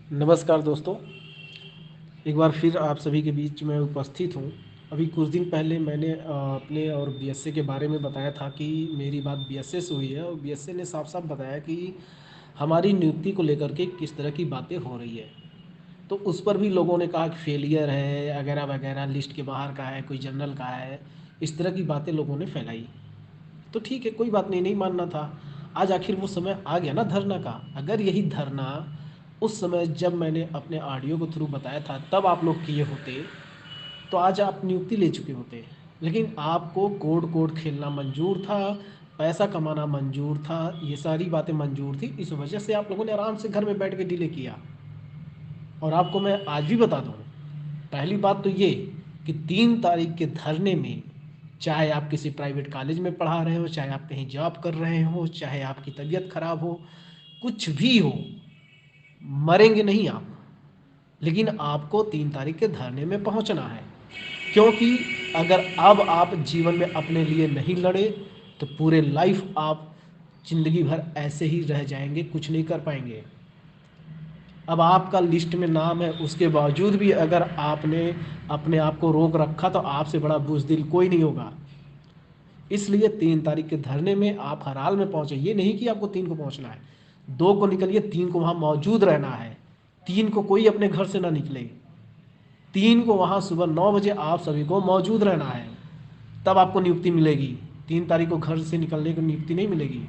नमस्कार दोस्तों। एक बार फिर आप सभी के बीच में उपस्थित हूँ। अभी कुछ दिन पहले मैंने अपने और बीएसए के बारे में बताया था कि मेरी बात बीएसए से हुई है और बीएसए ने साफ साफ बताया कि हमारी नियुक्ति को लेकर के किस तरह की बातें हो रही है। तो उस पर भी लोगों ने कहा कि फेलियर है वगैरह वगैरह, लिस्ट के बाहर का है, कोई जनरल का है। इस तरह की बातें लोगों ने फैलाई। तो ठीक है, कोई बात नहीं, नहीं मानना था। आज आखिर वो समय आ गया ना धरना का। अगर यही धरना उस समय जब मैंने अपने ऑडियो के थ्रू बताया था तब आप लोग किए होते तो आज आप नियुक्ति ले चुके होते। लेकिन आपको कोड कोड खेलना मंजूर था, पैसा कमाना मंजूर था, ये सारी बातें मंजूर थी। इस वजह से आप लोगों ने आराम से घर में बैठ के डिले किया। और आपको मैं आज भी बता दूं, पहली बात तो ये कि 3 तारीख के धरने में, चाहे आप किसी प्राइवेट कॉलेज में पढ़ा रहे हो, चाहे आप कहीं जॉब कर रहे हो, चाहे आपकी तबीयत खराब हो, कुछ भी हो, मरेंगे नहीं आप। लेकिन आपको 3 तारीख के धरने में पहुंचना है। क्योंकि अगर अब आप जीवन में अपने लिए नहीं लड़े तो पूरे लाइफ आप जिंदगी भर ऐसे ही रह जाएंगे, कुछ नहीं कर पाएंगे। अब आपका लिस्ट में नाम है, उसके बावजूद भी अगर आपने अपने आप को रोक रखा तो आपसे बड़ा बुज़दिल कोई नहीं होगा। इसलिए 3 तारीख के धरने में आप हर हाल में पहुंचे। ये नहीं कि आपको 3 को पहुंचना है, 2 को निकलिए, 3 को वहां मौजूद रहना है। 3 को कोई अपने घर से ना निकले। 3 को वहां सुबह 9 बजे आप सभी को मौजूद रहना है। तब आपको नियुक्ति मिलेगी। 3 तारीख को घर से निकलने की नियुक्ति नहीं मिलेगी।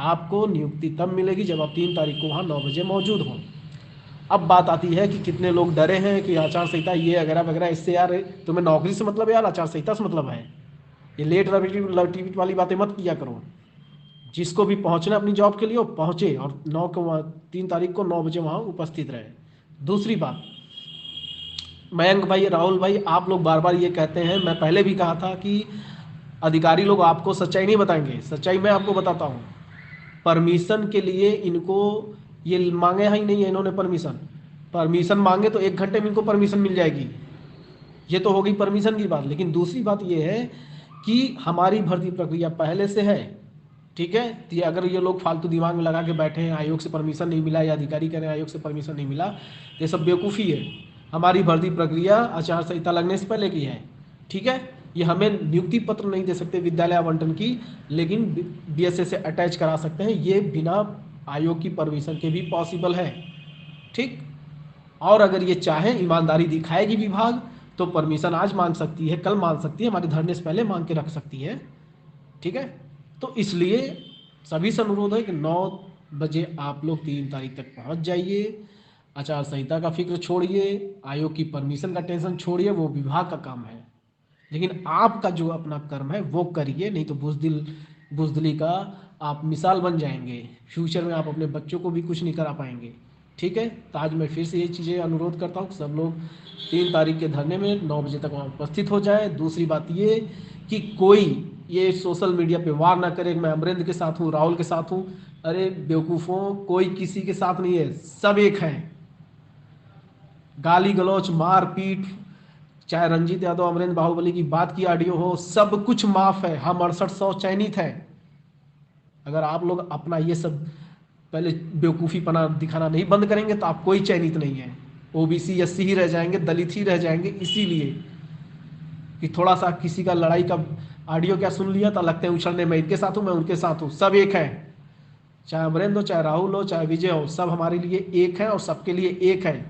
आपको नियुक्ति तब मिलेगी जब आप 3 तारीख को वहां 9 बजे मौजूद हों। अब बात आती है कि कितने लोग डरे हैं कि आचार संहिता ये वगैरह वगैरह, इससे यार तुम्हें नौकरी से मतलब है यार, आचार संहिता से मतलब है। ये लेट लटीट वाली बातें मत किया करो। जिसको भी पहुंचना अपनी जॉब के लिए वो पहुंचे और 3 तारीख को 9 बजे वहां उपस्थित रहे। दूसरी बात, मयंक भाई, राहुल भाई, आप लोग बार बार ये कहते हैं, मैं पहले भी कहा था कि अधिकारी लोग आपको सच्चाई नहीं बताएंगे। सच्चाई मैं आपको बताता हूँ। परमिशन के लिए इनको ये मांगे ही नहीं है इन्होंने परमिशन। परमिशन मांगे तो 1 घंटे में इनको परमिशन मिल जाएगी। ये तो हो गई परमिशन की बात। लेकिन दूसरी बात ये है कि हमारी भर्ती प्रक्रिया पहले से है, ठीक है। तो ये अगर ये लोग फालतू दिमाग में लगा के बैठे हैं आयोग से परमिशन नहीं मिला या अधिकारी कह रहे हैं आयोग से परमिशन नहीं मिला, तो ये सब बेवकूफ़ी है। हमारी भर्ती प्रक्रिया आचार संहिता लगने से पहले की है, ठीक है। ये हमें नियुक्ति पत्र नहीं दे सकते विद्यालय आवंटन की, लेकिन बीएसए से अटैच करा सकते हैं। ये बिना आयोग की परमिशन के भी पॉसिबल है, ठीक। और अगर ये चाहे, ईमानदारी दिखाएगी विभाग, तो परमिशन आज मांग सकती है, कल मांग सकती है, हमारे धरने से पहले मांग के रख सकती है, ठीक है। तो इसलिए सभी से अनुरोध है कि 9 बजे आप लोग 3 तारीख तक पहुंच जाइए। आचार संहिता का फिक्र छोड़िए, आयोग की परमिशन का टेंशन छोड़िए, वो विभाग का काम है। लेकिन आपका जो अपना कर्म है वो करिए, नहीं तो बुजदिली का आप मिसाल बन जाएंगे। फ्यूचर में आप अपने बच्चों को भी कुछ नहीं करा पाएंगे, ठीक है। तो आज मैं फिर से ये चीज़ें अनुरोध करता हूँ, सब लोग 3 तारीख के धरने में 9 बजे तक वहाँ उपस्थित हो जाए। दूसरी बात ये कि कोई ये सोशल मीडिया पे वार ना करे कि मैं अमरेंद्र के साथ हूँ, राहुल के साथ हूँ। अरे बेवकूफ़ों, कोई किसी के साथ नहीं है, सब एक हैं। गाली गलौच, मार पीट, चाहे रंजीत यादव अमरेंद्र बाहुबली की बात की ऑडियो हो, सब कुछ माफ है। हम 6800 चयनित है। अगर आप लोग अपना ये सब पहले बेवकूफ़ी पना दिखाना नहीं बंद करेंगे तो आप कोई चयनित नहीं है। ओबीसी एससी ही रह जाएंगे, दलित ही रह जाएंगे। इसीलिए कि थोड़ा सा किसी का लड़ाई का ऑडियो क्या सुन लिया तो लगते हैं उछलने, मैं इनके साथ हूँ, मैं उनके साथ हूँ। सब एक है, चाहे अमरेंद्र हो, चाहे राहुल हो, चाहे विजय हो, सब हमारे लिए एक है और सबके लिए एक है।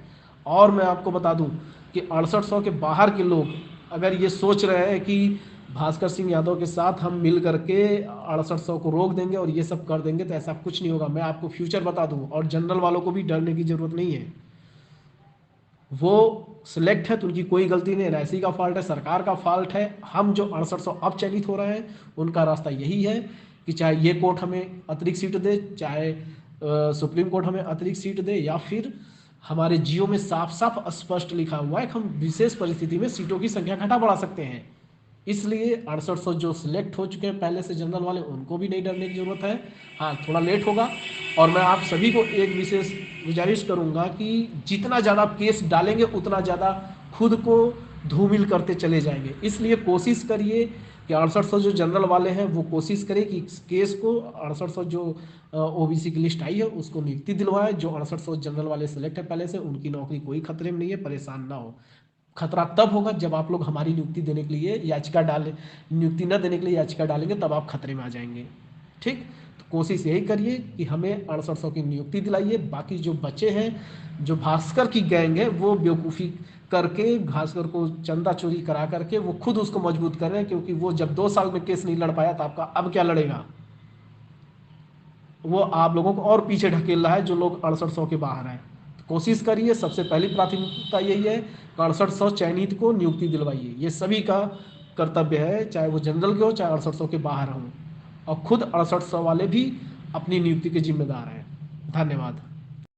और मैं आपको बता दूं कि 6800 के बाहर के लोग अगर ये सोच रहे हैं कि भास्कर सिंह यादव के साथ हम मिल करके 6800 को रोक देंगे और ये सब कर देंगे, तो ऐसा कुछ नहीं होगा। मैं आपको फ्यूचर बता दूं। और जनरल वालों को भी डरने की जरूरत नहीं है। वो सिलेक्ट है तो उनकी कोई गलती नहीं, एनआईसी का फॉल्ट है, सरकार का फॉल्ट है। हम जो 6800 अब चयनित हो रहे हैं उनका रास्ता यही है कि चाहे ये कोर्ट हमें अतिरिक्त सीट दे, चाहे सुप्रीम कोर्ट हमें अतिरिक्त सीट दे, या फिर हमारे जियो में साफ साफ स्पष्ट लिखा हुआ है कि हम विशेष परिस्थिति में सीटों की संख्या घटा बढ़ा सकते हैं। इसलिए 6800 जो सिलेक्ट हो चुके हैं पहले से जनरल वाले, उनको भी नहीं डरने की जरूरत है। हाँ, थोड़ा लेट होगा। और मैं आप सभी को एक विशेष गुजारिश करूंगा कि जितना ज़्यादा केस डालेंगे उतना ज़्यादा खुद को धूमिल करते चले जाएंगे। इसलिए कोशिश करिए कि 6800 जो जनरल वाले हैं वो कोशिश करें कि इस केस को 6800 जो ओबीसी की लिस्ट आई है उसको नियुक्ति दिलवाए। जो 6800 जनरल वाले सेलेक्ट है पहले से, उनकी नौकरी कोई खतरे में नहीं है, परेशान ना हो। खतरा तब होगा जब आप लोग हमारी नियुक्ति देने के लिए याचिका डालें, नियुक्ति न देने के लिए याचिका डालेंगे, तब आप खतरे में आ जाएंगे। ठीक, तो कोशिश यही करिए कि हमें 6800 की नियुक्ति दिलाइए। बाकी जो बचे हैं, जो भास्कर की गैंग है, वो बेवकूफ़ी करके भास्कर को चंदा चोरी करा करके वो खुद उसको मजबूत कर रहे हैं, क्योंकि वो जब 2 साल में केस नहीं लड़ पाया तो आपका अब क्या लड़ेगा। वो आप लोगों को और पीछे ढकेल रहा है जो लोग 6800 के बाहर हैं। तो कोशिश करिए, सबसे पहली प्राथमिकता यही है कि 6800 चयनित को नियुक्ति दिलवाइए। ये सभी का कर्तव्य है, चाहे वो जनरल के हो चाहे 6800 के बाहर हों। और खुद 6800 वाले भी अपनी नियुक्ति के जिम्मेदार हैं। धन्यवाद।